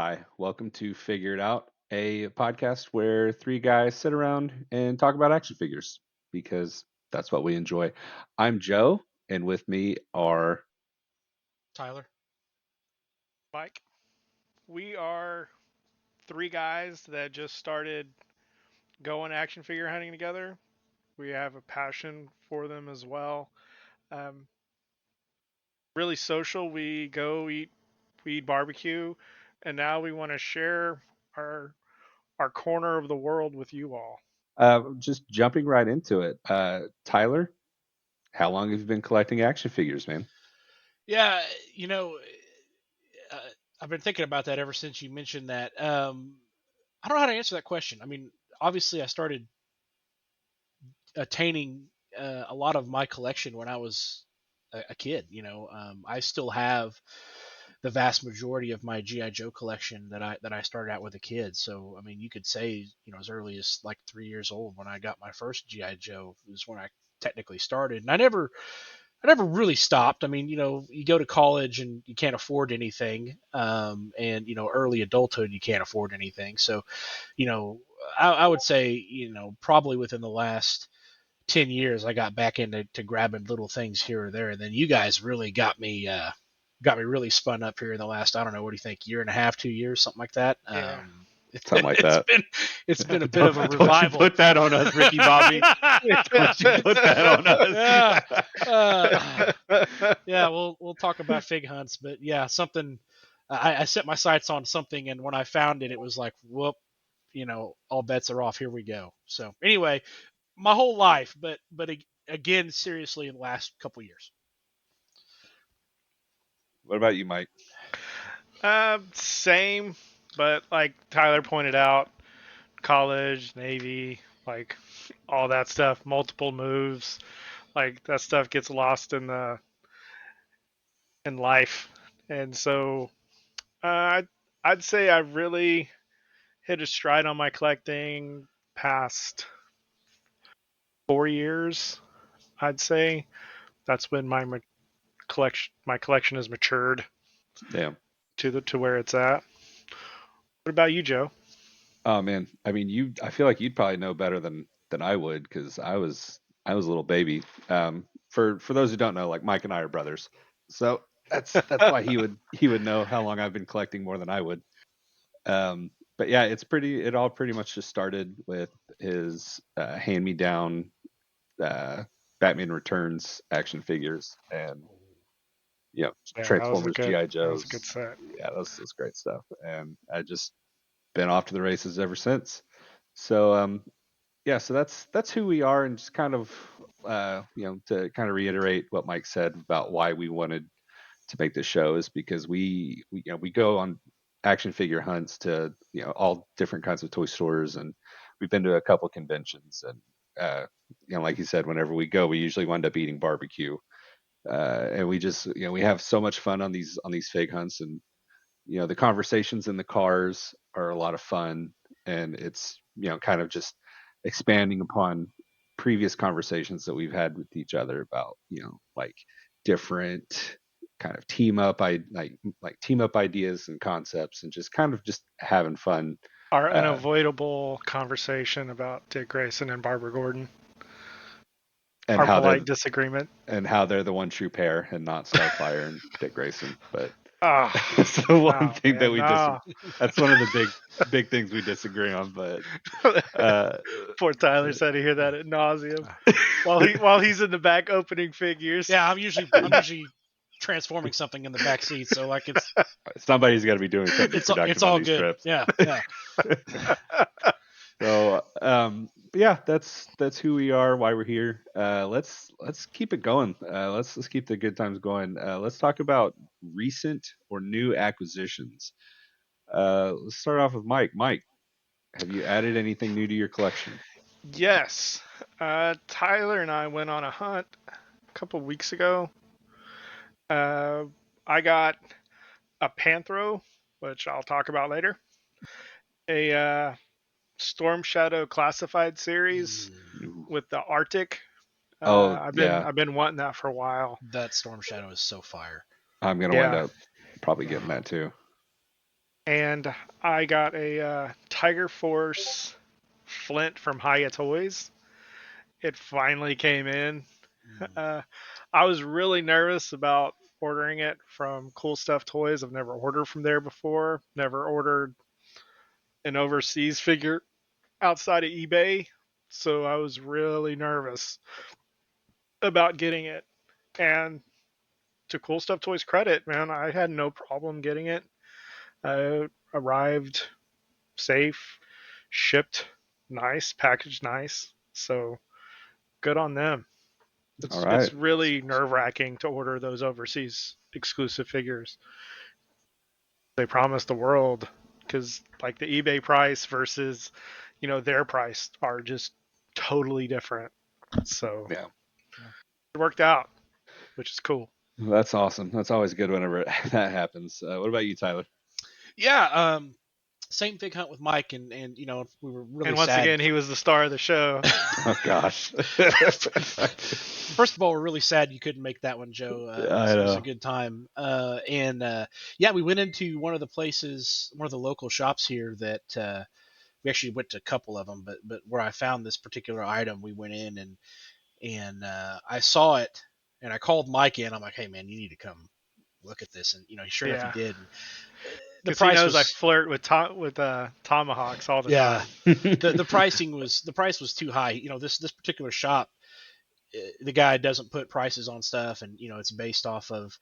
Hi, welcome to Figure It Out, a podcast where three guys sit around and talk about action figures because that's what we enjoy. I'm Joe, and with me are Tyler. Mike. We are three guys that just started going action figure hunting together. We have a passion for them as well. Um, really social. We eat barbecue, and now we want to share our our corner of the world with you all. just jumping right into it. Tyler, how long have you been collecting action figures, man? Yeah, you know, uh, I've been thinking about that ever since you mentioned that. I don't know how to answer that question. I mean, obviously, I started attaining a lot of my collection when I was a kid. I still have the vast majority of my GI Joe collection that I started out with a kid. So, I mean, you could say, as early as like 3 years old when I got my first GI Joe was when I technically started, and I never really stopped. I mean, you go to college and you can't afford anything, and early adulthood you can't afford anything. So, you know, I would say, probably within the last 10 years, I got back into grabbing little things here or there, and then you guys really got me really spun up here in the last, I don't know, what do you think, year and a half, 2 years, something like that. Yeah. Something like It's that. been it's been a bit of a Don't you revival. put that on us, Ricky Bobby. Don't you put that on Yeah. us. Uh, yeah, we'll talk about fig hunts, but yeah, something. I set my sights on something, and when I found it, it was like, whoop, all bets are off. Here we go. So anyway, my whole life, but again, seriously, in the last couple years. What about you, Mike? Same, but like Tyler pointed out, college, Navy, like all that stuff, multiple moves, like that stuff gets lost in life, and so I'd say I really hit a stride on my collecting past 4 years. I'd say that's when my collection has matured Yeah. to where it's at. What about you, Joe? Oh man, I mean, I feel like you'd probably know better than I would because I was a little baby. For those who don't know, like Mike and I are brothers, so that's why he would know how long I've been collecting more than I would. But yeah, it all pretty much just started with his hand me down uh, Batman Returns action figures and Yeah, Transformers, GI that was a good Joes. set. Yeah, that's great stuff, and I just been off to the races ever since. So yeah, so that's who we are, and just kind of to kind of reiterate what Mike said about why we wanted to make this show is because we go on action figure hunts to all different kinds of toy stores, and we've been to a couple conventions, and like you said, whenever we go, we usually wind up eating barbecue, and we just we have so much fun on these fig hunts, and the conversations in the cars are a lot of fun, and it's kind of just expanding upon previous conversations that we've had with each other about like different kind of like team up ideas and concepts, and just kind of just having fun. Our uh unavoidable conversation about Dick Grayson and Barbara Gordon. and Our how they're polite disagreement. the one true pair and not Starfire and Dick Grayson. But Ah, that's the one no, thing that man, we no. disagree. That's one of the big things we disagree on. But uh, Poor Tyler's had to hear that at nauseum while he's in the back opening figures. Yeah, I'm usually transforming something in the back seat, so like somebody's got to be doing something it's productive on all these good. trips. Yeah, yeah. So yeah, that's who we are, why we're here. Let's keep it going. Let's keep the good times going. Let's talk about recent or new acquisitions. Let's start off with Mike. Mike, have you added anything new to your collection? Yes, Tyler and I went on a hunt a couple weeks ago. Uh, I got a Panthro, which I'll talk about later. A Storm Shadow Classified series Mm, Ooh. with the Arctic. Oh I've been yeah, I've been wanting that for a while. that Storm Shadow is so fire. I'm gonna wind Yeah, up probably getting that too. and I got a Tiger Force Flint from Hiya Toys. It finally came in. Mm. I was really nervous about ordering it from Cool Stuff Toys. I've never ordered from there before. Never ordered an overseas figure outside of eBay, so I was really nervous about getting it. And to Cool Stuff Toys credit, man, I had no problem getting it. Arrived safe, shipped nice, packaged nice. So good on them. All It's right. really nerve wracking to order those overseas exclusive figures. They promise the world because like the eBay price versus their price are just totally different. So Yeah. it worked out, which is cool. That's awesome. That's always good whenever that happens. What about you, Tyler? Yeah, same fig hunt with Mike, and we were really And once sad. again, he was the star of the show. Oh gosh. First of all, we're really sad you couldn't make that one, Joe. I It was a know. good time. Yeah, we went into one of the places, one of the local shops here that we actually went to a couple of them, but where I found this particular item, we went in and I saw it, and I called Mike in. I'm like, hey man, you need to come look at this, and sure enough, he Yeah, did. And the because he price knows I was flirt with tomahawks all the yeah, time. the price was too high. This particular shop, the guy doesn't put prices on stuff, and it's based off of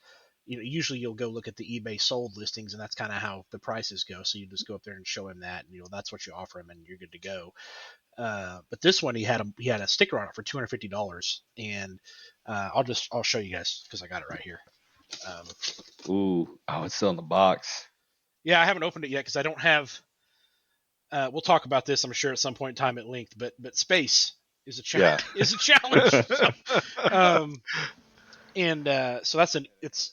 usually you'll go look at the eBay sold listings, and that's kind of how the prices go. So you just go up there and show him that, and that's what you offer him, and you're good to go. But this one he had a sticker on it for $250, and I'll show you guys because I got it right here. Um, Ooh. Oh, it's still in the box. yeah, I haven't opened it yet because I don't have. We'll talk about this, I'm sure, at some point in time at length. But space is a Yeah. is a challenge. So, um, and so it's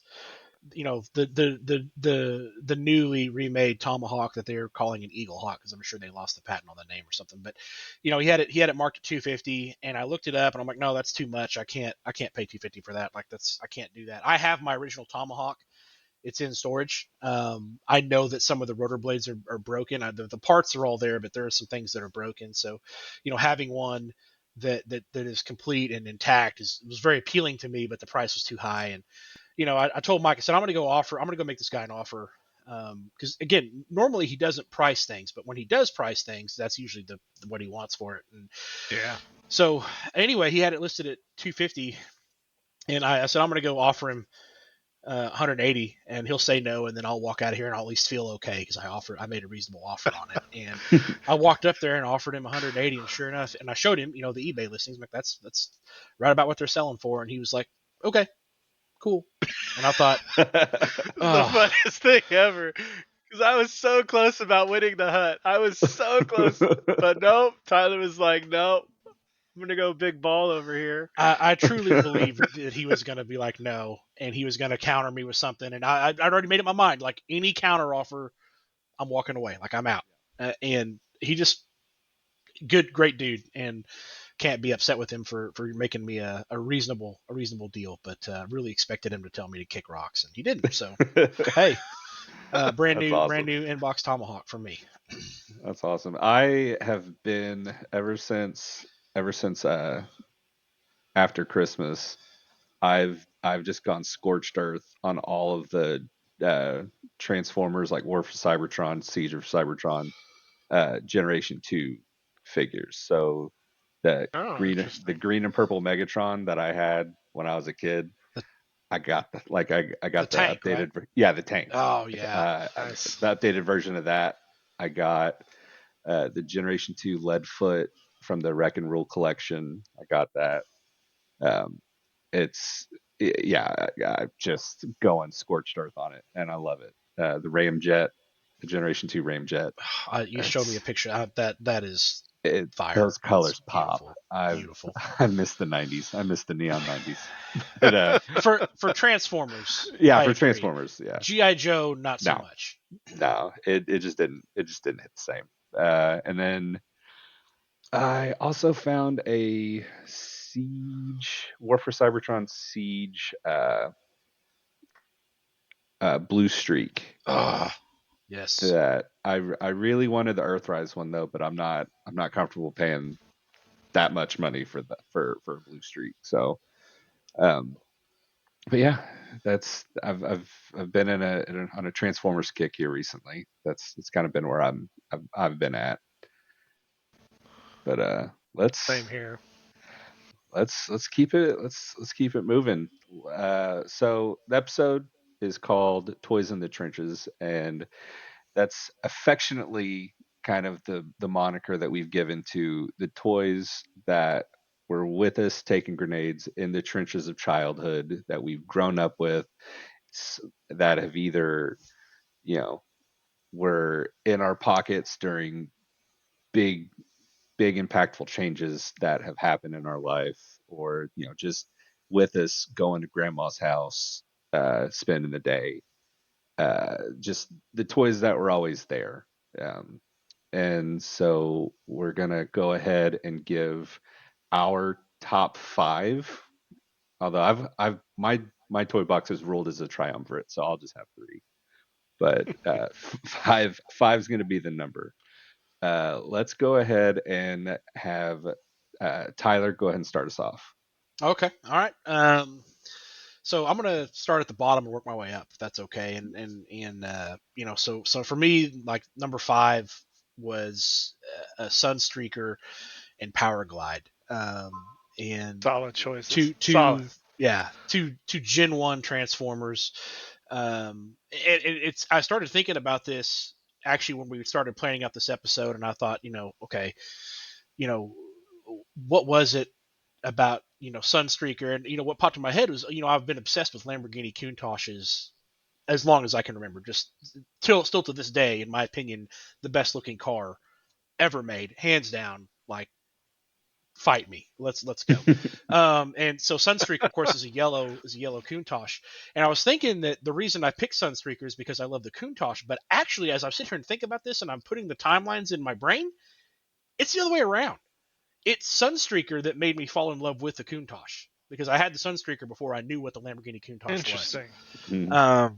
the newly remade Tomahawk that they're calling an Eagle Hawk because I'm sure they lost the patent on the name or something. But he had it marked at 250, and I looked it up and I'm like, no, that's too much. I can't pay 250 for that. Like I can't do that. I have my original Tomahawk. It's in storage. I know that some of the rotor blades are broken. The parts are all there, but there are some things that are broken. So, having one that is complete and intact was very appealing to me, but the price was too high. And I told Mike, I said, I'm going to go make this guy an offer. Because again, normally he doesn't price things, but when he does price things, that's usually what he wants for it. And Yeah. so anyway, he had it listed at 250, and I said I'm going to go offer him 180, and he'll say no, and then I'll walk out of here and I'll at least feel okay because I made a reasonable offer on it. And I walked up there and offered him 180, and sure enough, and I showed him the eBay listings. I'm like, that's right about what they're selling for, and he was like, okay, cool. And I thought, The oh, funniest thing ever. Because I was so close about winning the hunt. I was so close. But nope. Tyler was like, nope. I'm going to go big ball over here. I truly believed that he was going to be like no, and he was going to counter me with something, and I'd already made up my mind. Like any counter offer, I'm walking away. Like I'm out. And he just great dude, and can't be upset with him for making me a reasonable deal. But really expected him to tell me to kick rocks, and he didn't. So hey, brand That's new awesome. inbox Tomahawk from me. That's awesome. I have been ever since after Christmas. I've just gone scorched earth on all of the Transformers like War for Cybertron, Siege of Cybertron, Generation 2 figures. So the Oh, the interesting. green and purple Megatron that I had when I was a kid, The, I the got the tank, right? updated yeah, the tank. Oh yeah. Nice. The updated version of that. I got the Generation 2 Leadfoot from the Wreck and Rule collection. I got that. Um, it's yeah, I'm just going scorched earth on it, and I love it. The Ramjet, the Generation 2 Ramjet. You showed me a It's picture. That is it fire. those That's colors pop. beautiful, I've beautiful. I miss the '90s. I miss the neon '90s. But For Transformers, yeah, I for agree. Transformers, yeah. GI Joe, not so No, much. no, it just didn't hit the same. And then I also found a Siege War for Cybertron Siege Blue Streak. Ah, Yes. that I really wanted the Earthrise one though, but I'm not comfortable paying that much money for for a Blue Streak. So, um, but yeah, that's I've been on a Transformers kick here recently. It's kind of been where I've been at. But Same here. let's keep it let's keep it moving. So the episode is called Toys in the Trenches, and that's affectionately kind of the moniker that we've given to the toys that were with us taking grenades in the trenches of childhood that we've grown up with, that have either, you know, were in our pockets during big big impactful changes that have happened in our life, or just with us going to grandma's house, spending the day, just the toys that were always there. um, and so we're gonna go ahead and give our top five, although I've my toy box is ruled as a triumvirate, so I'll just have three, but five's gonna be the number. Let's go ahead and have Tyler go ahead and start us off. Okay. All right. So I'm gonna start at the bottom and work my way up, if that's okay. So for me, like number five was a Sunstreaker and Powerglide. And Solid choices. two Solid. yeah, two Gen 1 Transformers. It's I started thinking about this actually when we started planning out this episode, and I thought, okay, you know, what was it about, Sunstreaker? And what popped in my head was, I've been obsessed with Lamborghini Countach's as long as I can remember, just still to this day, in my opinion, the best looking car ever made, hands down. Like, fight me, let's go. And so Sunstreaker, of course, is a yellow Countach, and I was thinking that the reason I picked Sunstreaker is because I love the Countach, but actually, as I sit here and think about this, and I'm putting the timelines in my brain, it's the other way around. It's Sunstreaker that made me fall in love with the Countach, because I had the Sunstreaker before I knew what the Lamborghini Countach was. Interesting. Mhm.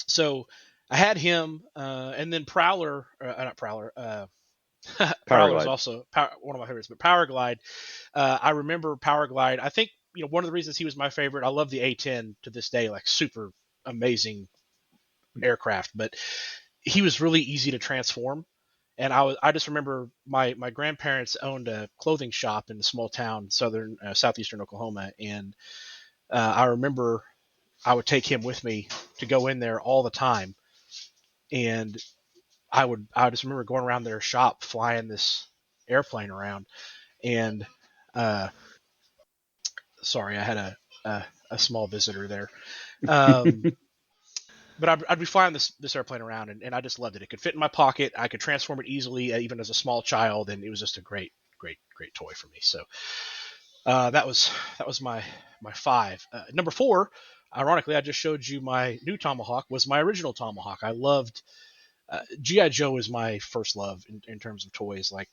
So I had him, and then Prowler, not Prowler. Prowler is Powerglide. also one of my favorites, but Powerglide. I remember Powerglide. I think one of the reasons he was my favorite. I love the A10 to this day, like super amazing aircraft, but he was really easy to transform. And I just remember my grandparents owned a clothing shop in a small town, southeastern Oklahoma, and I remember I would take him with me to go in there all the time, and I just remember going around their shop flying this airplane around, and uh, sorry, I had a small visitor there. Um, but I'd be flying this airplane around, and I just loved it. It could fit in my pocket. I could transform it easily, even as a small child, and it was just a great toy for me. So that was my five. Number four, ironically, I just showed you my new Tomahawk was my original Tomahawk. I loved GI Joe is my first love in terms of toys. Like,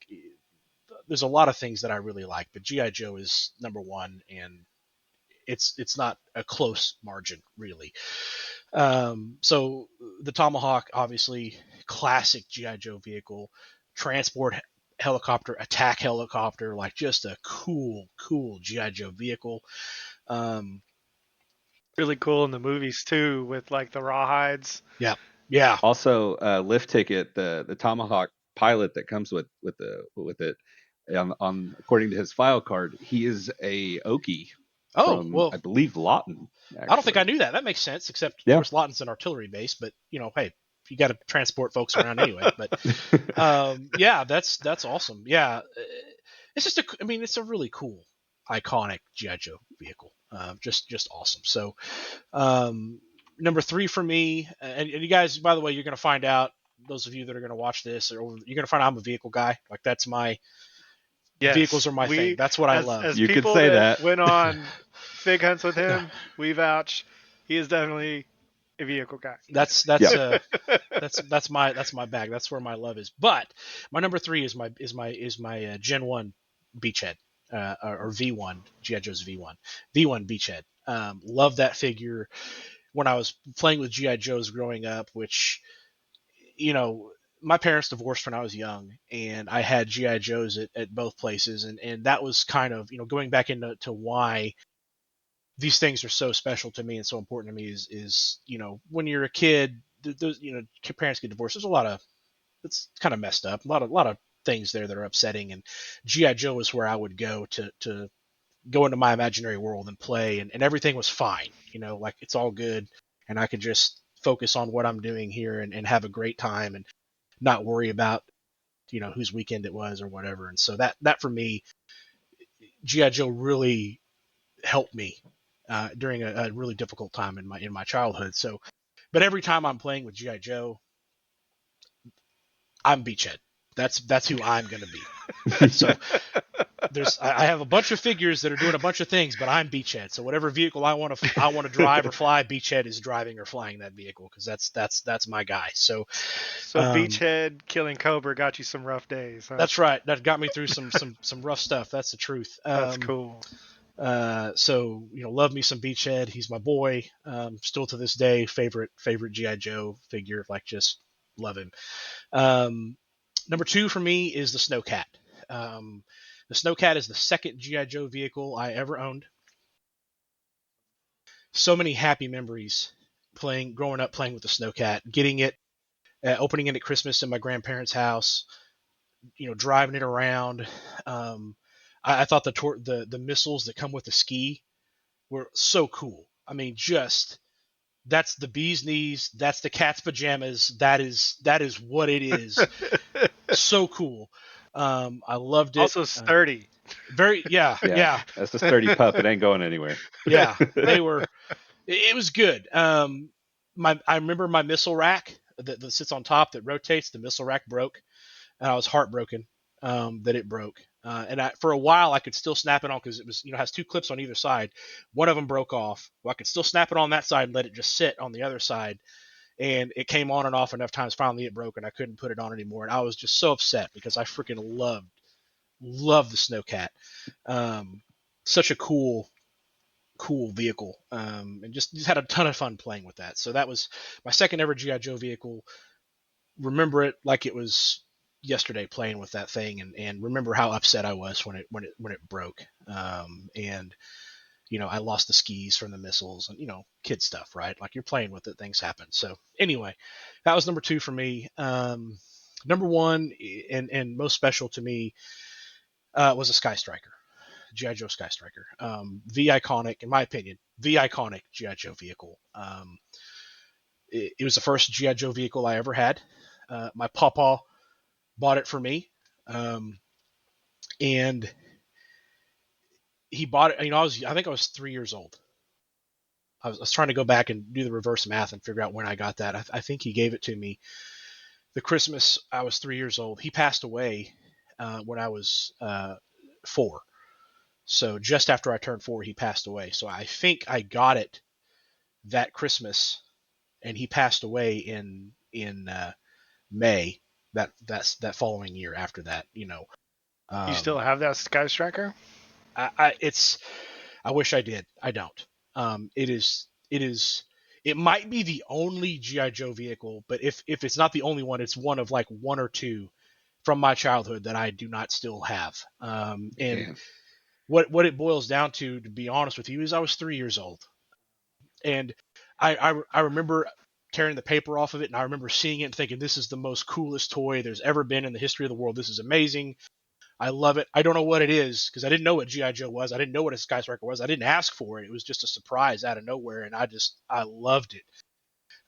there's a lot of things that I really like, but GI Joe is number one, and it's not a close margin really. So the Tomahawk, obviously, classic GI Joe vehicle, transport helicopter, attack helicopter, like just a cool GI Joe vehicle. Um, Really cool in the movies too, with like the rawhides. yeah, yeah. Also, lift ticket, the Tomahawk pilot that comes with it, on according to his file card, he is a Okie Oh from, well, I believe, Lawton, I don't think I actually. knew that. That makes sense. Except, of Yeah. course, Lawton's an artillery base, but hey, you got to transport folks around anyway. But yeah, that's awesome. Yeah, it's just I mean, it's a really cool, iconic GI Joe vehicle. Just awesome. So, um, number three for me, and you guys, by the way, you're gonna find out. Those of you that are gonna watch this, or you're gonna find out I'm a vehicle guy. Like, that's my vehicles Yes, are my thing. we That's what I love. as You could people say that that. went on fig hunts with him, we vouch. He is definitely a vehicle guy. That's Yep. that's my bag. That's where my love is. But my number three is my Gen 1 Beachhead, or V1 GI Joe's V1 Beachhead. Love that figure. When I was playing with GI Joes growing up, which my parents divorced when I was young, and I had GI Joes at both places, and that was kind of going back into why these things are so special to me and so important to me is when you're a kid, those parents get divorced. There's a lot of it's kind of messed up. A lot of things there that are upsetting, and GI Joe is where I would go to go into my imaginary world and play, and everything was fine. Like it's all good, and I could just focus on what I'm doing here and have a great time and not worry about whose weekend it was or whatever. And so that for me, GI Joe really helped me during a really difficult time in my childhood. So, but every time I'm playing with GI Joe, I'm Beachhead. That's who I'm gonna be. So I have a bunch of figures that are doing a bunch of things, but I'm Beachhead. So whatever vehicle I want to drive or fly, Beachhead is driving or flying that vehicle because that's my guy. So Beachhead killing Cobra got you some rough days, huh? That's right. That got me through some rough stuff. That's the truth. That's cool. So love me some Beachhead. He's my boy. Still to this day, favorite GI Joe figure. Like just love him. Number 2 for me is the Snowcat. The Snowcat is the second GI Joe vehicle I ever owned. So many happy memories growing up playing with the Snowcat, getting it, opening it at Christmas in my grandparents' house. Driving it around. I thought the missiles that come with the ski were so cool. I mean, just that's the bee's knees. That's the cat's pajamas. That is what it is. So cool. I loved it. Also sturdy. Yeah. That's a sturdy pup. It ain't going anywhere. Yeah, they were. It was good. I remember my missile rack that sits on top that rotates. The missile rack broke, and I was heartbroken that it broke. For a while, I could still snap it on because it was, has 2 clips on either side. One of them broke off. Well, I could still snap it on that side and let it just sit on the other side. And it came on and off enough times. Finally, it broke, and I couldn't put it on anymore. And I was just so upset because I freaking loved the Snowcat. Such a cool vehicle, and just had a ton of fun playing with that. So that was my second ever GI Joe vehicle. Remember it like it was yesterday playing with that thing, and remember how upset I was when it broke. And I lost the skis from the missiles and kid stuff, right? Like you're playing with it, things happen. So anyway, that was number 2 for me. Number 1 and most special to me was a Sky Striker. GI Joe Sky Striker, the iconic, in my opinion, the iconic GI Joe vehicle. It was the first GI Joe vehicle I ever had. My papa bought it for me, and he bought it. I think I was 3 years old. I was trying to go back and do the reverse math and figure out when I got that. I think he gave it to me the Christmas I was 3 years old. He passed away when I was 4. So just after I turned 4, he passed away. So I think I got it that Christmas, and he passed away in May that following year after that. You still have that Sky Striker? I wish I did. I don't. It might be the only GI Joe vehicle, but if it's not the only one, it's one of like 1 or 2 from my childhood that I do not still have. And Damn. What it boils down to be honest with you, is I was 3 years old, and I remember tearing the paper off of it, and I remember seeing it and thinking, this is the most coolest toy there's ever been in the history of the world. This is amazing. I love it. I don't know what it is because I didn't know what GI Joe was. I didn't know what a Sky Striker was. I didn't ask for it. It was just a surprise out of nowhere, and I loved it.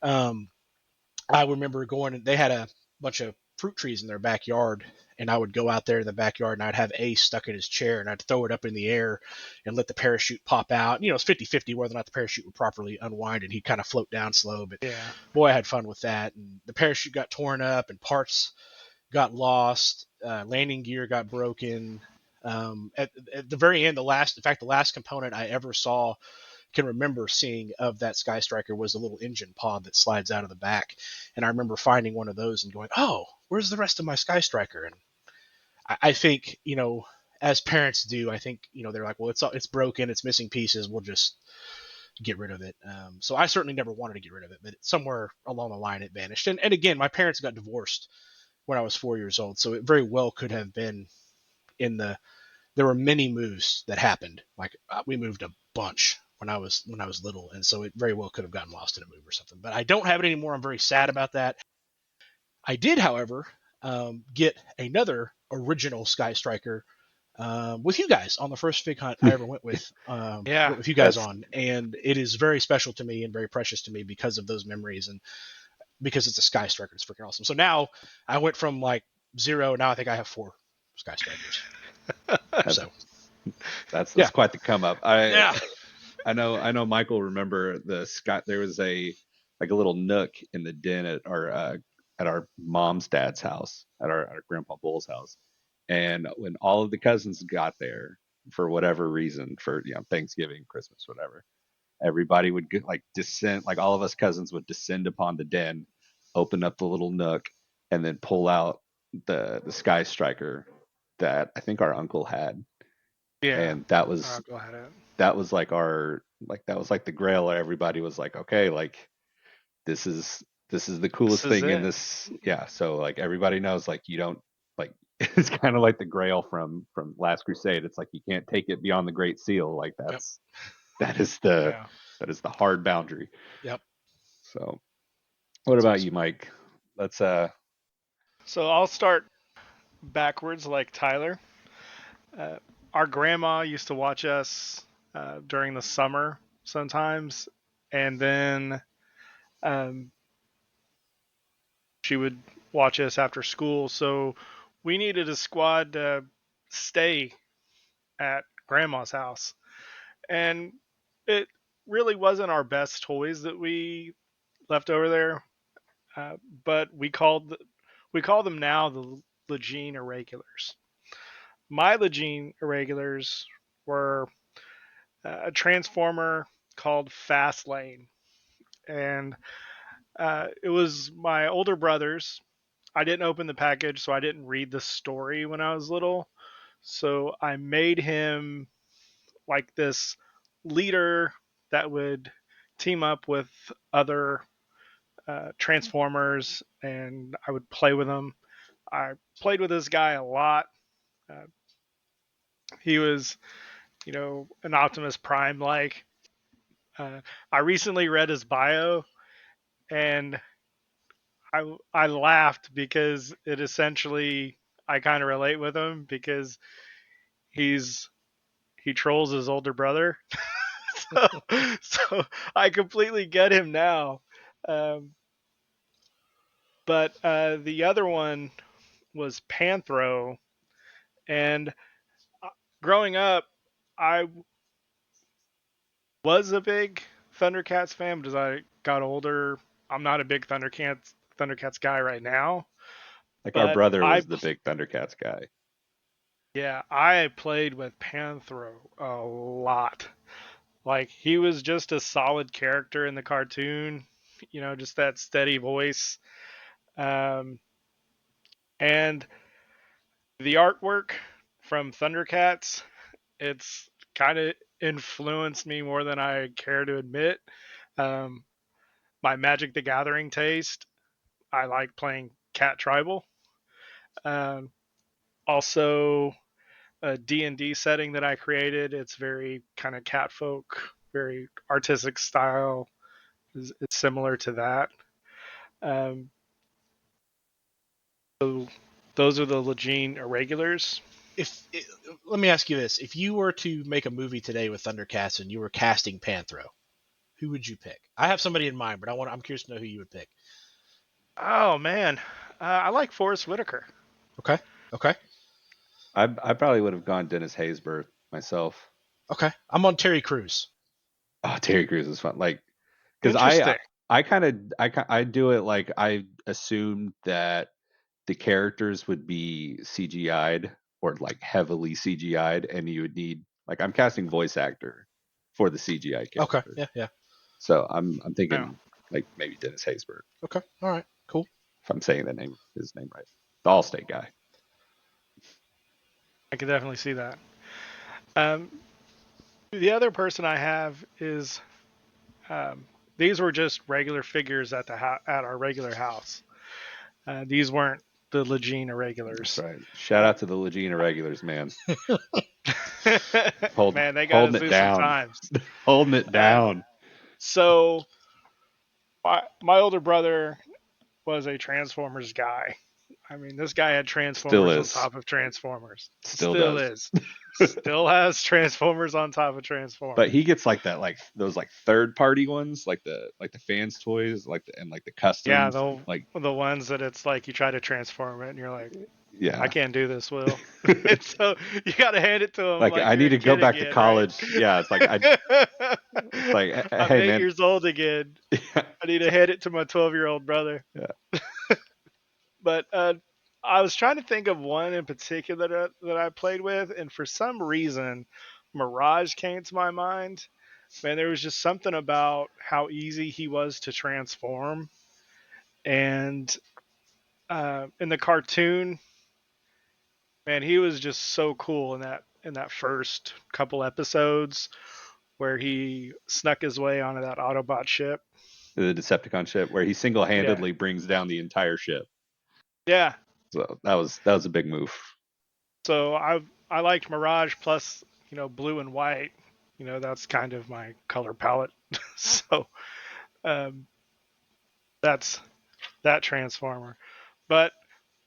I remember going, and they had a bunch of fruit trees in their backyard, and I would go out there in the backyard, and I'd have Ace stuck in his chair, and I'd throw it up in the air and let the parachute pop out. It's 50-50 whether or not the parachute would properly unwind, and he'd kind of float down slow. But yeah, boy, I had fun with that. And the parachute got torn up, and parts got lost. Landing gear got broken. At the very end, the last component I ever can remember seeing of that Sky Striker was a little engine pod that slides out of the back. And I remember finding one of those and going, oh, where's the rest of my Sky Striker? And I think, as parents do, I think, they're like, well, it's broken, it's missing pieces. We'll just get rid of it. So I certainly never wanted to get rid of it, but somewhere along the line it vanished. And again, my parents got divorced when I was 4 years old, so it very well could have been in the. There were many moves that happened. Like we moved a bunch when I was little, and so it very well could have gotten lost in a move or something. But I don't have it anymore. I'm very sad about that. I did, however, get another original Sky Striker with you guys on the first fig hunt I ever Yeah. went with you guys That's on, and it is very special to me and very precious to me because of those memories and because it's a Sky Striker. It's freaking awesome. So now I went from like 0. Now I think I have 4 Sky Strikers. that's So that's yeah, quite the come up. yeah, I know Michael remember the Scott. There was a like a little nook in the den at our mom's dad's house, at our grandpa Bull's house. And when all of the cousins got there for whatever reason, for Thanksgiving, Christmas, whatever, everybody would get, like descend, like all of us cousins would descend upon the den, open up the little nook, and then pull out the Sky Striker that I think our uncle had, Yeah. and that I'll was go ahead and. that was like that was like the grail where everybody was like, okay, like this is the This coolest is thing in it. this. Yeah, so like everybody knows, like you don't, like it's kind of like the grail from Last Crusade. It's like you can't take it beyond the Great Seal. Like yep, that is the Yeah. hard boundary. yep. So what It's about awesome. you, Mike? Let's So I'll start backwards like Tyler. Uh, our grandma used to watch us during the summer sometimes, and then um, she would watch us after school. So we needed a squad to stay at grandma's house, and it really wasn't our best toys that we left over there, uh, but we call them now the Lejean Irregulars. My Lejean Irregulars were a transformer called Fastlane, and it was my older brother's. I didn't open the package, so I didn't read the story when I was little. So I made him like this leader that would team up with other Transformers, and I would play with them. I played with this guy a lot. Uh, he was, an Optimus Prime like. I recently read his bio, and I laughed because it essentially I kind of relate with him because he's he trolls his older brother, so, so I completely get him now. Um, but the other one was Panthro, and growing up, I was a big Thundercats fan, but as I got older, I'm not a big Thundercats guy right now. like our But brother was the big Thundercats guy. yeah, I played with Panthro a lot. Like he was just a solid character in the cartoon, just that steady voice. Um, and the artwork from Thundercats, it's kind of influenced me more than I care to admit. Um, my Magic the Gathering taste, I like playing Cat Tribal. Um, also, a D&D setting that I created, it's very kind of cat folk, very artistic style. It's similar to that. Um, so those are the Lejean Irregulars. If let me ask you this: if you were to make a movie today with Thundercats and you were casting Panthro, who would you pick? I have somebody in mind, but I'm curious to know who you would pick. Oh man, I like Forrest Whitaker. Okay, okay, I probably would have gone Dennis Haysbert myself. okay. I'm on Terry Crews. Oh, Terry Crews is fun. Like, because Interesting. I do it like I assumed that the characters would be CGI'd or like heavily CGI'd, and you would need, like, I'm casting voice actor for the CGI Okay, character. yeah, yeah. So I'm Yeah, thinking like maybe Dennis Haysbert, Okay, all right, cool. if I'm saying his name right. The Allstate guy. I could definitely see that. Um, the other person I have is These were just regular figures at at our regular house. These weren't the Legion That's irregulars. right. Shout out to the Legion irregulars, man. Man, they got Holding us it through some down. times. Holding it Uh, down. so my older brother was a Transformers guy. I mean, this guy had Still Transformers on is. top of Transformers. Still Still does. is. Still has Transformers on top of But Transformers. he gets like that, like those like third party ones, like the fans toys, and like the Yeah, customs, like the ones that it's like you try to transform it and you're like, I yeah. can't do this, Will. And so you got to hand it to him Like like I you're need a to go kid back to again, right? college. Yeah, it's like I'm hey 8 man. years old again. I need to hand it to my 12-year-old brother. Yeah. But I was trying to think of one in particular that I played with, and for some reason, Mirage came to my mind. Man, there was just something about how easy he was to transform, and in the cartoon, man, he was just so cool in that first couple episodes where he snuck his way onto that Autobot ship. The Decepticon ship where he single Yeah, handedly brings down the entire ship. yeah. So that was a big move. So I liked Mirage plus blue and white. That's kind of my color palette. So um, that's that Transformer. But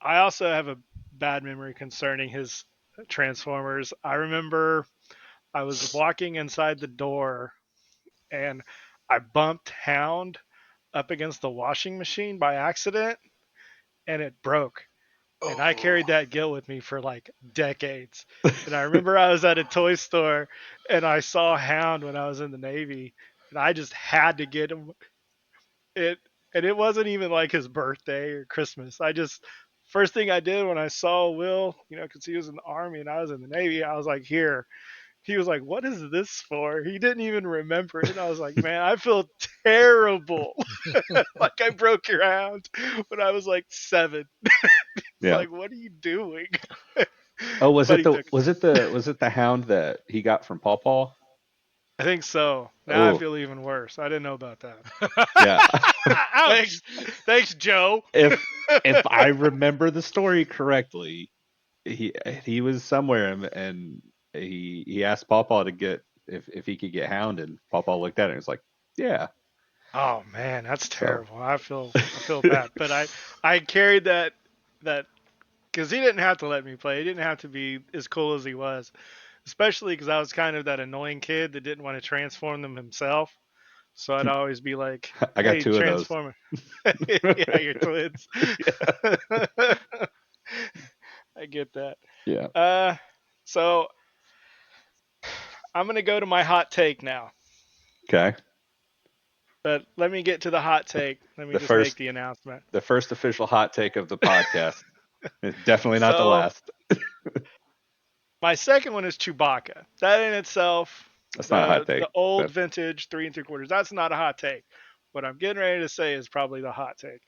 I also have a bad memory concerning his Transformers. I remember I was walking inside the door and I bumped Hound up against the washing machine by accident and it broke. And I Oh, carried that guilt with me for like decades. And I remember I was at a toy store and I saw Hound when I was in the Navy and I just had to get him it and it wasn't even like his birthday or Christmas. I just first thing I did when I saw Will, because he was in the Army and I was in the Navy, I was like, here. He was like, what is this for? He didn't even remember it. And I was like, man, I feel terrible. Like I broke your hand when I was like 7. It's Yeah. like, what are you doing? Oh, was But it he took it. the hound that he got from Paw Paw? I think so. Now I Oh, feel even worse. I didn't know about that. yeah. ouch! Thanks, Joe. If I remember the story correctly, he was somewhere and he asked Paw Paw to get if he could get Hound, and Paw Paw looked at it and was like, yeah. Oh man, that's So terrible. I feel bad, but I carried that because he didn't have to let me play. He didn't have to be as cool as he was, especially because I was kind of that annoying kid that didn't want to transform them himself. So I'd always be like, I got "Hey, two of those. transform it." Yeah, you're twins. I get that. Yeah. Uh, so I'm gonna go to my hot take now. Okay. But let me get to the hot take. Let me The just make first the announcement. the first official hot take of the podcast. It's definitely not the So last. my second one is Chewbacca. That in itself, That's not a hot the take. old But vintage 3 3/4. That's not a hot take. What I'm getting ready to say is probably the hot take.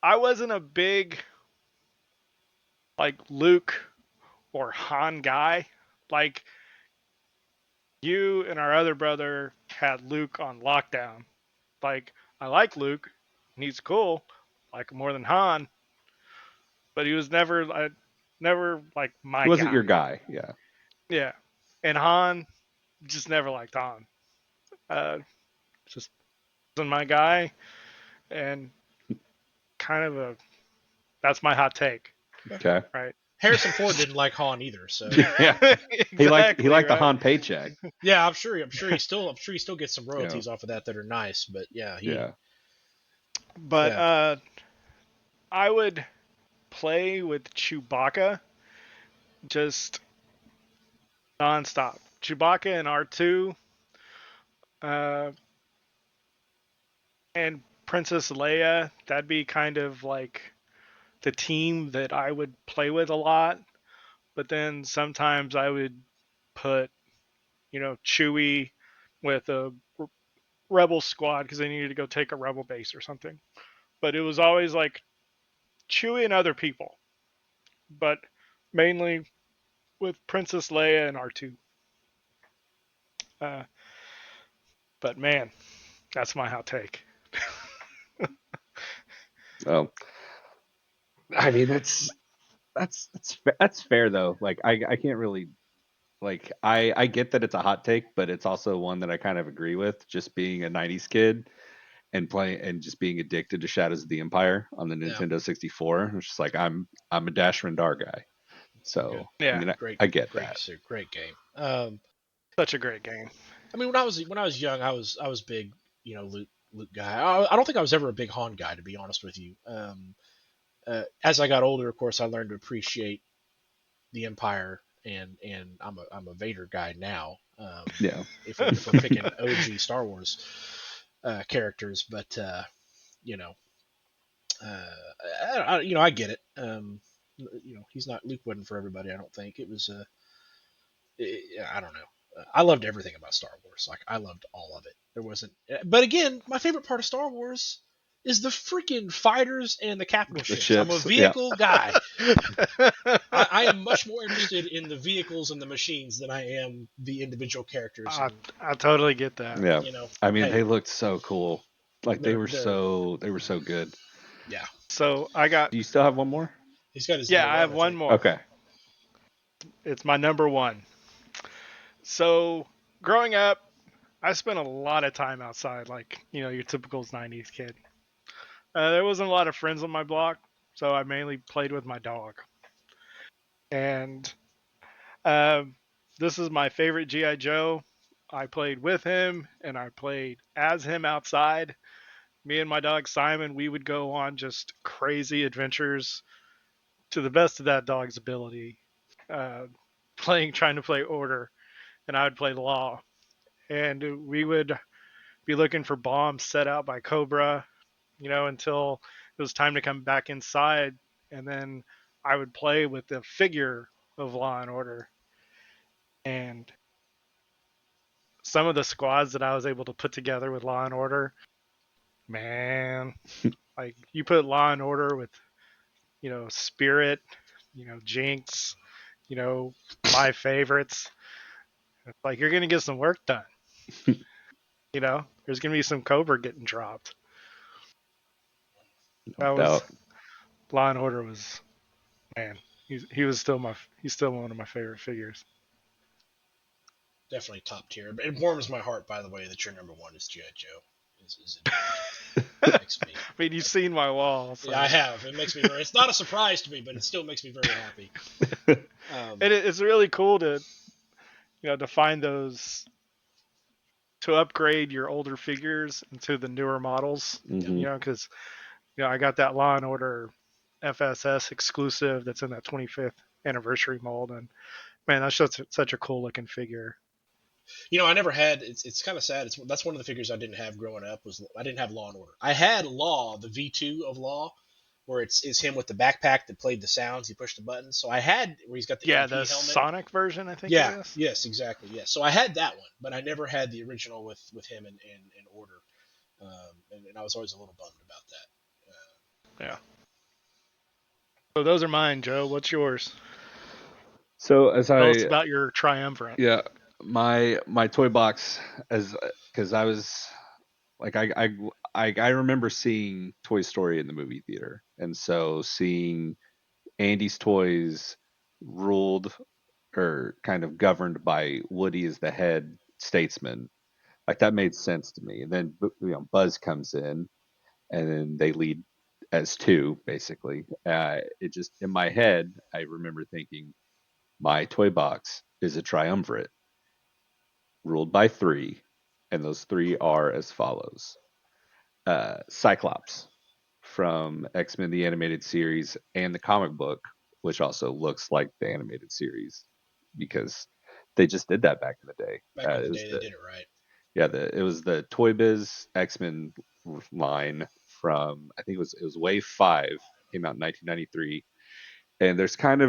I wasn't a big like Luke or Han guy. Like you and our other brother had Luke on lockdown. Like I like Luke, and he's cool. Like him more than Han, but he was never like he my wasn't guy. your guy. Yeah. Yeah, and Han just never liked Han. Uh, just wasn't my guy, and kind of a that's my hot take, Okay. right? Harrison Ford didn't like Han either, so Yeah. He Exactly, liked the right? Han paycheck. yeah, I'm sure he still gets some Yeah. royalties off of that are nice, but yeah, Yeah. But yeah, I would play with Chewbacca just nonstop. Chewbacca and R2, uh, and Princess Leia. That'd be kind of like the team that I would play with a lot. But then sometimes I would put, Chewie with a rebel squad because they needed to go take a rebel base or something. But it was always like Chewie and other people, but mainly with Princess Leia and R2. Uh, But man, that's my hot take. So I mean, that's fair though. Like I can't really like I get that it's a hot take, but it's also one that I kind of agree with. Just being a '90s kid and playing and just being addicted to Shadows of the Empire on the Yeah, Nintendo 64, it's just like I'm a Dash Rendar guy. good, So I Yeah, mean great, I get great, that. great game. such a great game. I mean, when I was young, I was big, Luke guy. I don't think I was ever a big Han guy, to be honest with you. As I got older, of course, I learned to appreciate the Empire, and I'm a Vader guy now. Yeah. If we're picking OG Star Wars characters, but you know, I get it. He's not Luke wasn't for everybody. I don't think it was. I don't know. I loved everything about Star Wars. Like I loved all of it. There wasn't. But again, my favorite part of Star Wars is the freaking fighters and the capital The ships. I'm a ships. Yeah. vehicle guy. I am much more interested in the vehicles and the machines than I am the individual characters. I, And I totally get that. Yeah. I mean, they hey, looked so cool. Like they're they were so good. yeah. So I got, Do you still have one more? He's got his yeah, number I one, have I one think. more. Okay. It's my number one. So growing up, I spent a lot of time outside, like your typical '90s kid. There wasn't a lot of friends on my block, so I mainly played with my dog. And um, this is my favorite GI Joe. I played with him and I played as him outside. Me and my dog Simon, we would go on just crazy adventures to the best of that dog's ability. Uh, trying to play order, and I would play law, and we would be looking for bombs set out by Cobra, until it was time to come back inside, and then I would play with the figure of Law and Order, and some of the squads that I was able to put together with Law and Order, man, like you put Law and Order with Spirit, Jinx, my favorites. It's like you're gonna get some work done. There's gonna be some Cobra getting dropped. No That was doubt. Law and Order was, man. He's still one of my favorite figures. Definitely top tier. But it warms my heart, by the way, that your number one is GI Joe. Is I makes me. mean, you've seen my wall, so Yeah, I have. It makes me very. It's not a surprise to me, but it still makes me very happy. it's really cool to to find those, to upgrade your older figures into the newer models. Hmm. Because I got that Law and Order FSS exclusive that's in that 25th anniversary mold, and man, that's just such a cool looking figure. I never had. It's kind of sad. That's one of the figures I didn't have growing up. Was I didn't have Law and Order. I had Law, the V2 of Law, where it's him with the backpack that played the sounds. He pushed the buttons. So I had where he's got the Yeah, MP the helmet. Sonic version, I think it Yeah. is. Yes. Exactly. Yes. So I had that one, but I never had the original with him in Order. And I was always a little bummed about that. Yeah. So those are mine, Joe. What's yours? So as Tell us I about your triumvirate. yeah, my toy box as because I was like I remember seeing Toy Story in the movie theater, and so seeing Andy's toys ruled or kind of governed by Woody as the head statesman, like that made sense to me. And then Buzz comes in, and then they lead as two basically. It just in my head, I remember thinking my toy box is a triumvirate ruled by three, and those three are as follows: Cyclops from X Men the animated series and the comic book, which also looks like the animated series because they just did that back in the day. Back in the It was day, they the did it right. it was the Toy Biz X Men line from I think it was Wave 5, came out in 1993. And there's kind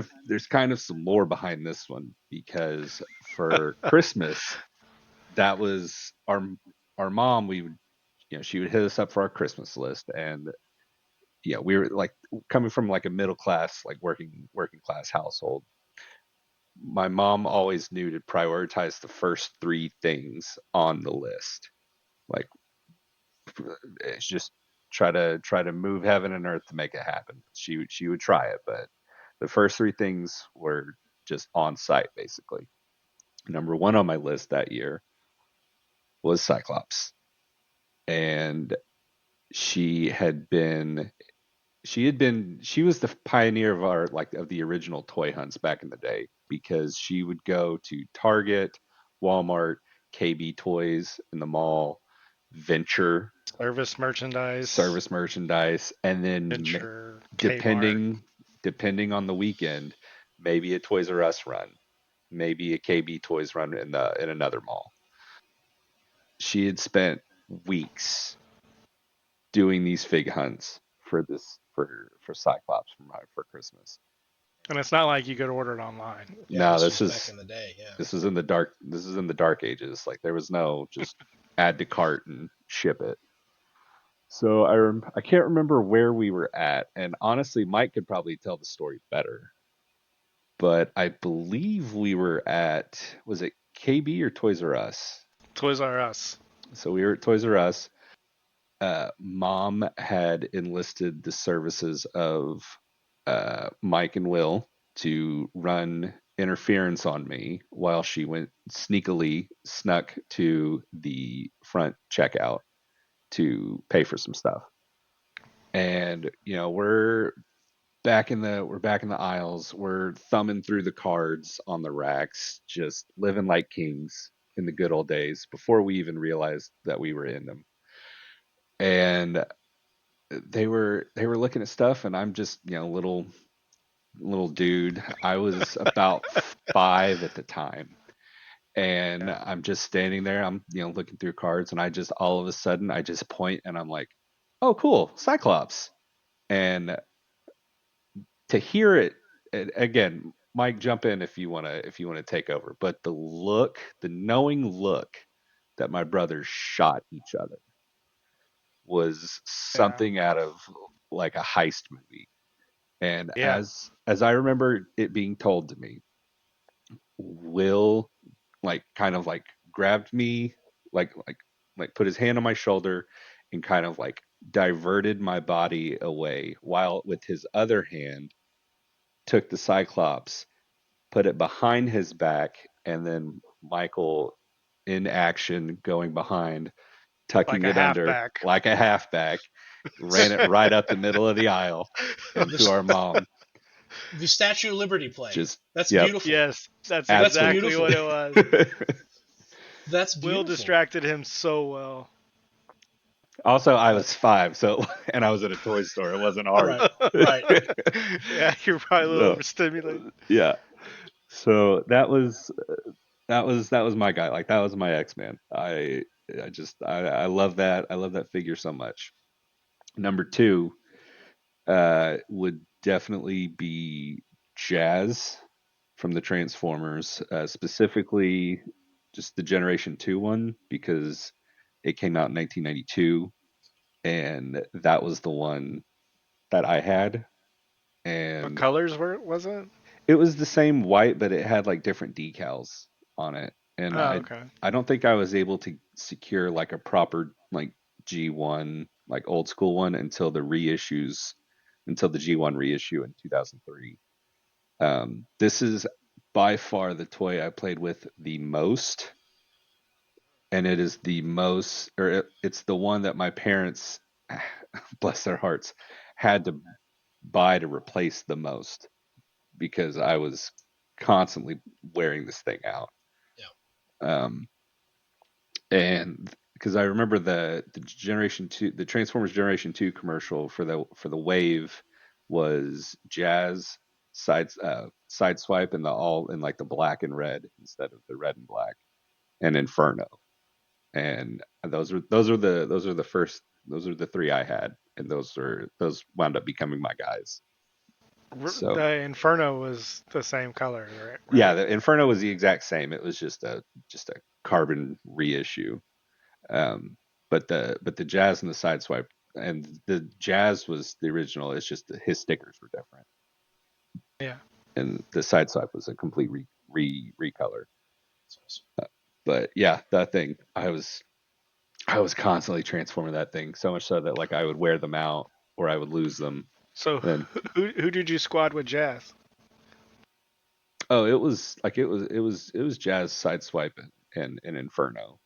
of some lore behind this one because for Christmas that was our mom, we would she would hit us up for our Christmas list, and we were like coming from like a middle class, like working class household. My mom always knew to prioritize the first three things on the list. Like it's just try to move heaven and earth to make it happen. She would try it, but the first three things were just on site basically. Number one on my list that year was Cyclops, and she had been she was the pioneer of our like of the original toy hunts back in the day because she would go to Target, Walmart, KB Toys in the mall, Venture Service service merchandise, and then Venture, Kmart. depending on the weekend, maybe a Toys R Us run, maybe a KB Toys run in another mall. She had spent weeks doing these fig hunts for Cyclops for Christmas. And it's not like you could order it online. Yeah, No, this was back in the day. Yeah. this is in the dark. This is in the dark ages. Like there was no just add to cart and ship it. So I can't remember where we were at, and honestly, Mike could probably tell the story better. But I believe we were at was it KB or Toys R Us? Toys R Us. So we were at Toys R Us. Mom had enlisted the services of Mike and Will to run interference on me while she went sneakily snuck to the front checkout to pay for some stuff. And we're back in the aisles. We're thumbing through the cards on the racks, just living like kings in the good old days before we even realized that we were in them. And they were looking at stuff, and I'm just little dude. I was about 5 at the time, and Yeah. I'm just standing there. I'm looking through cards, and I just all of a sudden I just point, and I'm like, "Oh, cool, Cyclops!" And to hear it and again, Mike, jump in if you wanna take over. But the knowing look that my brothers shot each other was Yeah. something out of like a heist movie. And Yeah. as I remember it being told to me, Will like kind of like grabbed me like like put his hand on my shoulder and kind of like diverted my body away while with his other hand took the Cyclops, put it behind his back, and then Michael in action going behind, Like tucking a it under halfback. like a halfback, ran it right up the middle of the aisle and to The, our mom. the Statue of Liberty play. Just That's yep, beautiful. Yes, that's That's exactly beautiful. what it was. That's Will beautiful. distracted him so well. Also, I was That's 5, so and I was at a toy store. It wasn't hard. right. Right. Yeah, you're probably a little So overstimulated. yeah, so that was my guy. Like that was my X Man. I love that. I love that figure so much. Number two would definitely be Jazz from the Transformers, specifically just the Generation 2 one because it came out in 1992 and that was the one that I had. What And colors was it? it was the same white, but it had like different decals on it. And Oh, I okay. I don't think I was able to secure like a proper like G1 like old school one until the G1 reissue in 2003. This is by far the toy I played with the most, and it is the most, or it's the one that my parents, bless their hearts, had to buy to replace the most because I was constantly wearing this thing out. Um, and because I remember the Generation Two, the Transformers Generation Two commercial for the Wave was Jazz sideswipe and the all in like the black and red instead of the red and black, and Inferno. And those are the three I had, and those wound up becoming my guys. So The Inferno was the same color, yeah, right? the Inferno was the exact same. It was just a carbon reissue. Um, but the Jazz and the Sideswipe and the Jazz was the original. It's just his stickers were different, Yeah. and the Sideswipe was a complete recolor. That's awesome. But yeah, that thing I was I was constantly transforming that thing, so much so that like I would wear them out or I would lose them. So Then who did you squad with Jazz? oh, it was Jazz Sideswipe and Inferno.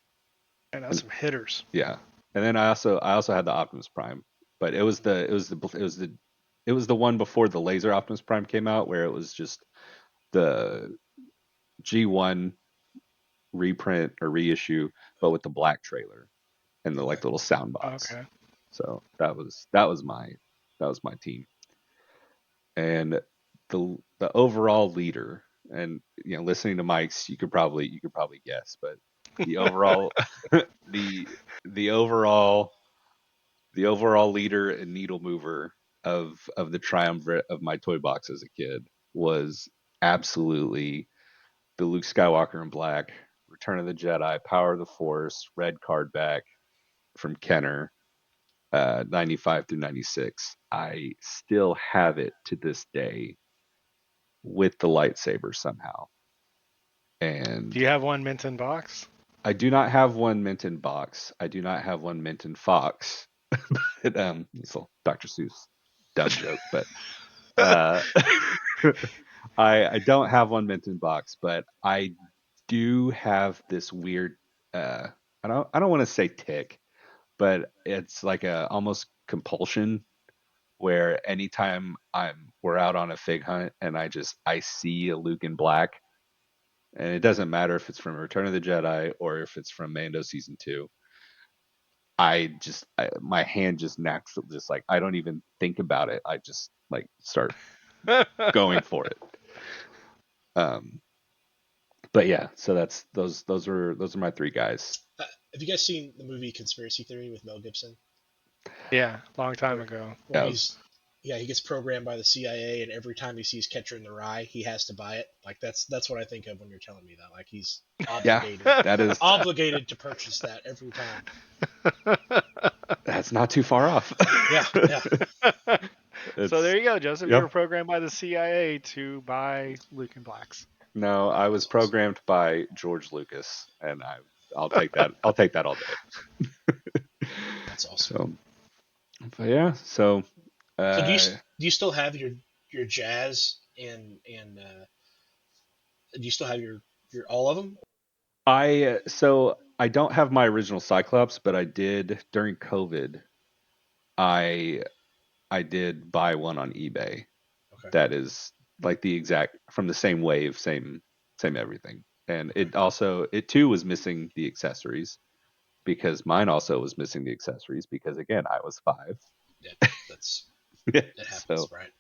And that's And some hitters. yeah. And then I also had the Optimus Prime, but it was the one before the Laser Optimus Prime came out where it was just the G1 reprint or reissue, but with the black trailer and the like little sound box. Okay. So that was my team. And the overall leader, and listening to Mike's, you could probably guess, but the overall the the overall the overall leader and needle mover of the triumvirate of my toy box as a kid was absolutely the Luke Skywalker in black, Return of the Jedi, Power of the Force, red card back from Kenner, 95 through 96. I still have it to this day with the lightsaber somehow. Do And you have one mint in box? I do not have one mint in box. I do not have one mint in Fox. But, it's a Dr. Seuss dumb joke, but uh, I don't have one mint in box, but I do have this weird uh, I don't want to say tick, but it's like a almost compulsion where anytime we're out on a fig hunt and I see a Luke in black, and it doesn't matter if it's from Return of the Jedi or if it's from Mando season 2. My hand just naturally, just like I don't even think about it. I just like start going for it. Um, but yeah, so those are my three guys. Have you guys seen the movie Conspiracy Theory with Mel Gibson? Yeah, long time Where, ago. where Yeah, he gets programmed by the CIA, and every time he sees Catcher in the Rye, he has to buy it. Like that's what I think of when you're telling me that. Like he's yeah, obligated that is obligated to purchase that every time. that's not too far off. Yeah, yeah. So It's there you go, Joseph. You yeah. were programmed by the CIA to buy Luke and Blacks. No, I was That's awesome. programmed by George Lucas, and I'll take that. I'll take that all day. That's awesome. So, but yeah. So, So uh, do you still have your jazz and do you still have your all of them? I don't have my original Cyclops, but I did during COVID. I I did buy one on eBay. Okay. That is like the exact from the same wave, same everything. And Okay. it too was missing the accessories because mine also was missing the accessories because again I was 5. Yeah, that's it happens, So right?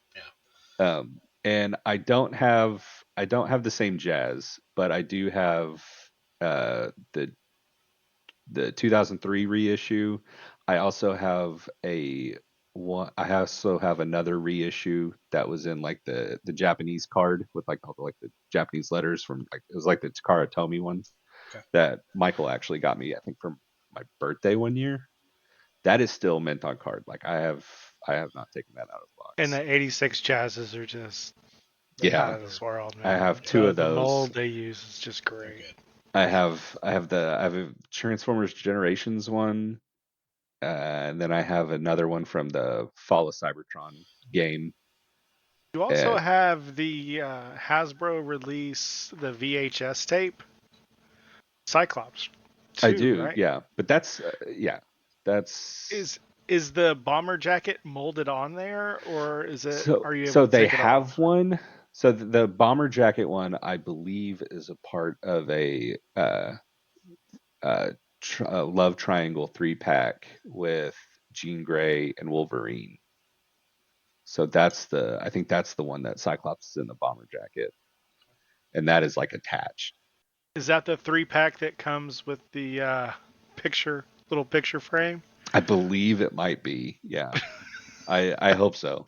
Yeah. and I don't have the same jazz, but I do have the 2003 reissue. I also have a one. I also have another reissue that was in like the Japanese card with like all the Japanese letters from like it was like the Takara Tomy one Okay. that Michael actually got me I think for my birthday one year. That is still mint on card. Like I have not taken that out of the And box. the 86 Jazzes are just out Yeah, of this world, I man. have two of The those. mold they use is just They're great. good. I have a Transformers Generations one. And then I have another one from the Fall of Cybertron game. You also Uh, have the Hasbro release the VHS tape Cyclops I too, do, right? yeah, but that's Is the bomber jacket molded on there, or is it? so. Are you able So to they take it have off? one. So the bomber jacket one, I believe, is a part of a uh, love triangle 3 pack with Jean Grey and Wolverine. So I think that's the one that Cyclops is in the bomber jacket, and that is like attached. Is that the 3 pack that comes with the little picture frame? I believe it might be. Yeah, I hope so.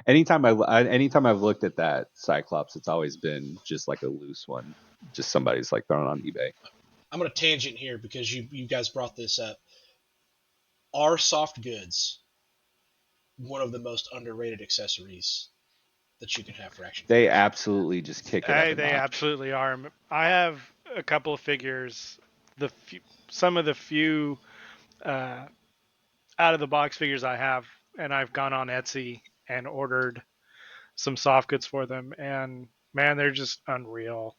Anytime I've looked at that Cyclops, it's always been just like a loose one, just somebody's like throwing on eBay. I'm gonna tangent here because you guys brought this up. Are soft goods one of the most underrated accessories that you can have for action They figures? absolutely just kick it up a They notch. absolutely are. I have a couple of figures. some of the few out of the box figures I have, and I've gone on Etsy and ordered some soft goods for them, and man, they're just unreal.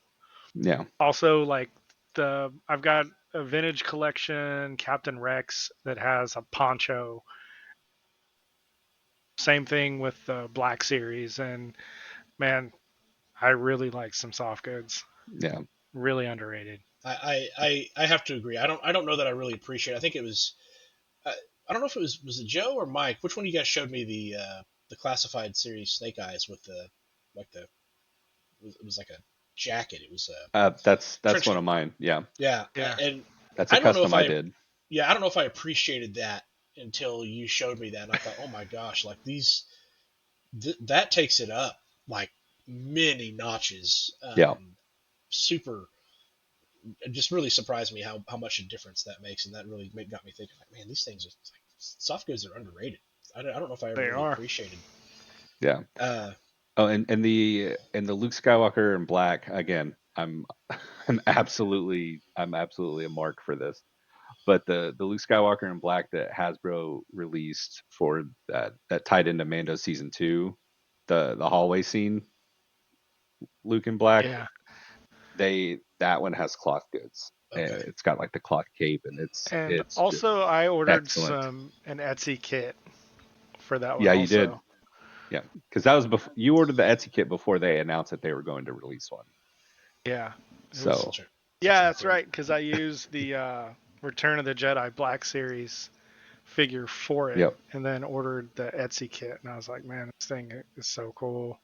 Yeah. Also, like I've got a vintage collection Captain Rex that has a poncho. Same thing with the Black Series, and man, I really like some soft goods. Yeah. Really underrated. I have to agree. I don't know that I really appreciate it. I think it was I don't know if it was it Joe or Mike. Which one of you guys showed me the classified series Snake Eyes with the like the it was like a jacket. It was a That's trench one coat. of mine. Yeah. Yeah, Yeah. and That's a I don't know if custom I did. I don't know if I appreciated that until you showed me that, and I thought, oh my gosh, like that takes it up like many notches. Yeah. Super, it just really surprised me how much a difference that makes, and that really got me thinking, like, man, these things are like, soft goods are underrated. I don't know if I ever They really are. appreciated. Yeah. Uh, Oh, and the Luke Skywalker in black again. I'm absolutely a mark for this. But the Luke Skywalker in black that Hasbro released for that tied into Mando season 2, the hallway scene, Luke in black, Yeah. that one has cloth goods. okay, It's got like the cloth cape, and And it's just also, I ordered excellent. an Etsy kit for that one Yeah, you did. also. Yeah, because that was before you ordered the Etsy kit before they announced that they were going to release one. Yeah. It was. So such a Yeah, that's great. right. Because I used the Return of the Jedi Black Series figure for it, yep, and then ordered the Etsy kit, and I was like, man, this thing is so cool.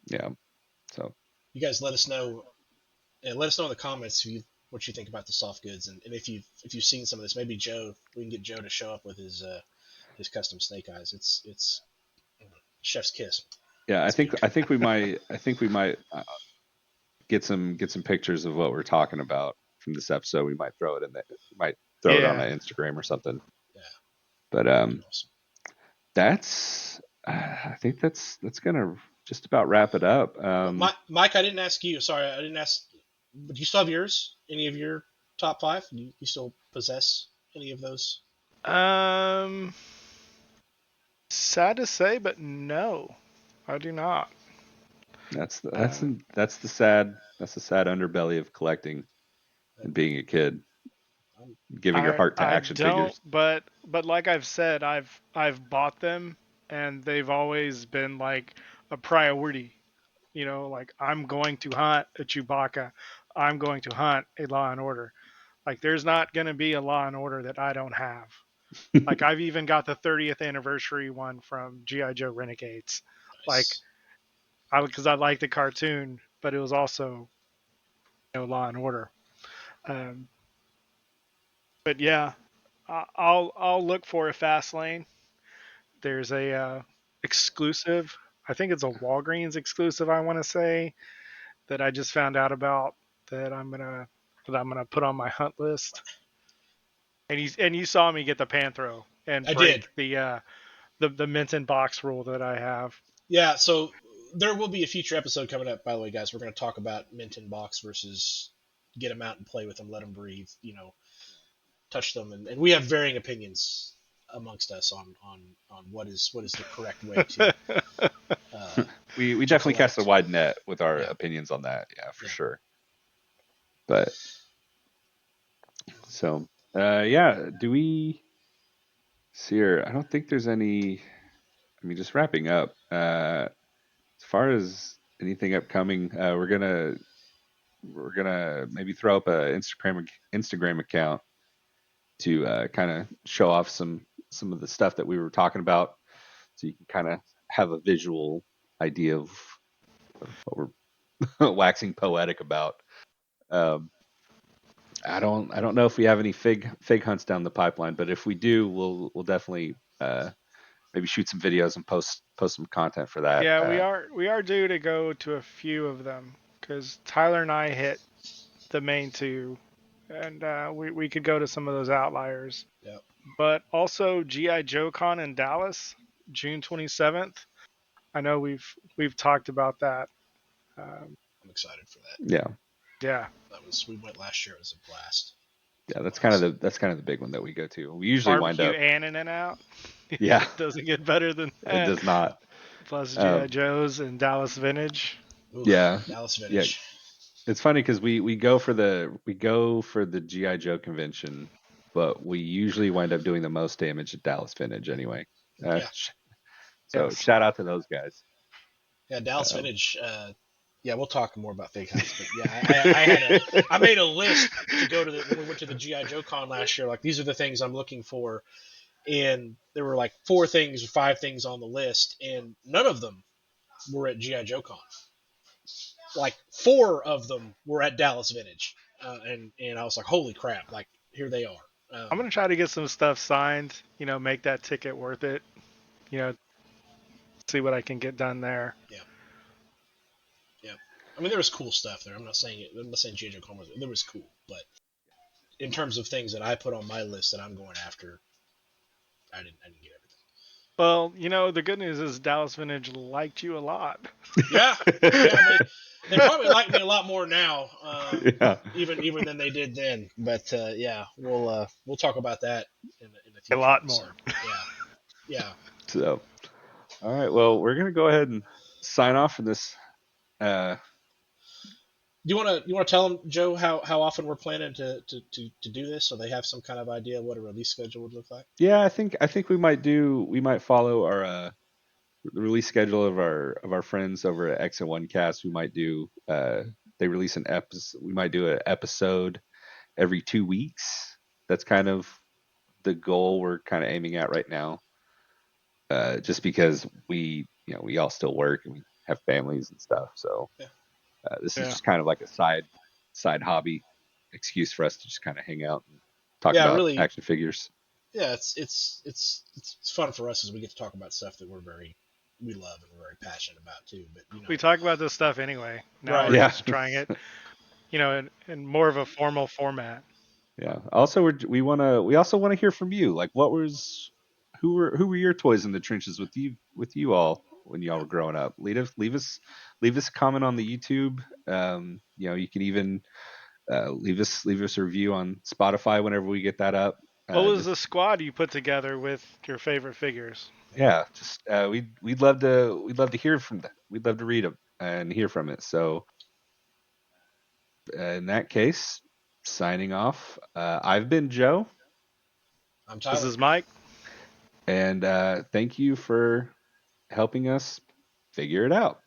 yeah. So You guys let us know. And let us know in the comments what you think about the soft goods, and if you've seen some of this. Maybe Joe, we can get Joe to show up with his custom Snake Eyes. It's chef's kiss. yeah, It's beautiful. I think we might get some pictures of what we're talking about from this episode. We might throw it in there. We might throw it on Yeah. an Instagram or something. Yeah, But that'd be awesome. that's I think that's gonna just about wrap it up. Mike, I didn't ask you. Sorry, I didn't ask. But do you still have yours? Any of your top five? You still possess any of those? Um, sad to say, but no, I do not. Um, that's the sad underbelly of collecting and being a kid, I'm, giving your heart to I action don't, figures. but like I've said, I've bought them, and they've always been like a priority. You know, like I'm going to hunt a Chewbacca, I'm going to hunt a Law and Order. Like there's not going to be a Law and Order that I don't have. Like I've even got the 30th anniversary one from GI Joe Renegades. Like nice. because I like the cartoon, but it was also Law and Order. Um, but yeah, I'll look for a fast lane. There's a exclusive. I think it's a Walgreens exclusive. I want to say that I just found out about that I'm gonna put on my hunt list. And you saw me get the Panthro and I did. break the Minton box rule that I have. Yeah. So there will be a future episode coming up. By the way, guys, we're going to talk about Minton box versus get them out and play with them, let them breathe. Touch them, and we have varying opinions amongst us on what is the correct way uh, We to definitely cast a collect. wide net with our Yeah, opinions on that. Yeah, for yeah. sure. But so yeah, do we see here? I don't think there's any. I mean, just wrapping up. As far as anything upcoming, we're gonna maybe throw up a Instagram account to kind of show off some of the stuff that we were talking about, so you can kind of have a visual idea of what we're waxing poetic about. Um, I don't know if we have any fig hunts down the pipeline, but if we do, we'll definitely maybe shoot some videos and post some content for that. Yeah, we are due to go to a few of them because Tyler and I hit the main two, and we could go to some of those outliers. Yeah, But also GI Joe Con in Dallas, June 27th. I know we've talked about that. Um, I'm excited for that. Yeah, yeah, We went last year. It was a blast. Yeah, that's kind of the big one that we go to. We usually wind Barbecue up. and In and Out. Yeah, It doesn't get better than it that. does not. Plus GI Um, Joes and Dallas Vintage. Oof, yeah, Dallas yeah. Vintage. It's funny because we go for the GI Joe convention, but we usually wind up doing the most damage at Dallas Vintage anyway. Yeah, So Yes. shout out to those guys. yeah, Dallas Um, Vintage. Yeah, we'll talk more about Fig Hunts, but yeah, I made a list to go to when we went to the GI Joe Con last year. Like these are the things I'm looking for, and there were like 4 things or 5 things on the list, and none of them were at GI Joe Con. Like 4 of them were at Dallas Vintage, and I was like, holy crap! Like here they are. I'm gonna try to get some stuff signed. Make that ticket worth it. You know, see what I can get done there. Yeah, yeah. I mean, there was cool stuff there. I'm not saying GI Joe Con was. There was cool, but in terms of things that I put on my list that I'm going after, I didn't get everything. Well, the good news is Dallas Vintage liked you a lot. Yeah, yeah. They probably like me a lot more now, yeah. even than they did then. But yeah, we'll talk about that in the A future. lot So more. yeah, yeah. So all right, well, we're gonna go ahead and sign off for this. Do you want to tell them, Joe, how often we're planning to do this, so they have some kind of idea of what a release schedule would look like? Yeah, I think we might follow our the release schedule of our friends over at X and One Cast. We might do they release an episode. We might do an episode every 2 weeks. That's kind of the goal we're kind of aiming at right now. Just because we all still work and we have families and stuff. So Yeah, this is Yeah. just kind of like a side hobby excuse for us to just kind of hang out and talk yeah. about Really, action figures. yeah. It's fun for us as we get to talk about stuff that we love and we're very passionate about too. But We talk about this stuff anyway. Now right. we're Yeah. just trying it, in more of a formal format. Yeah. Also, we also want to hear from you. Like, who were your toys in the trenches with you all when y'all were growing up? Leave us a comment on the YouTube. You can even leave us a review on Spotify whenever we get that up. What was Just the squad you put together with your favorite figures? yeah, just we'd love to hear from them. We'd love to read them and hear from it. So in that case, signing off. I've been Joe. I'm This Tyler. is Mike. And thank you for helping us figure it out.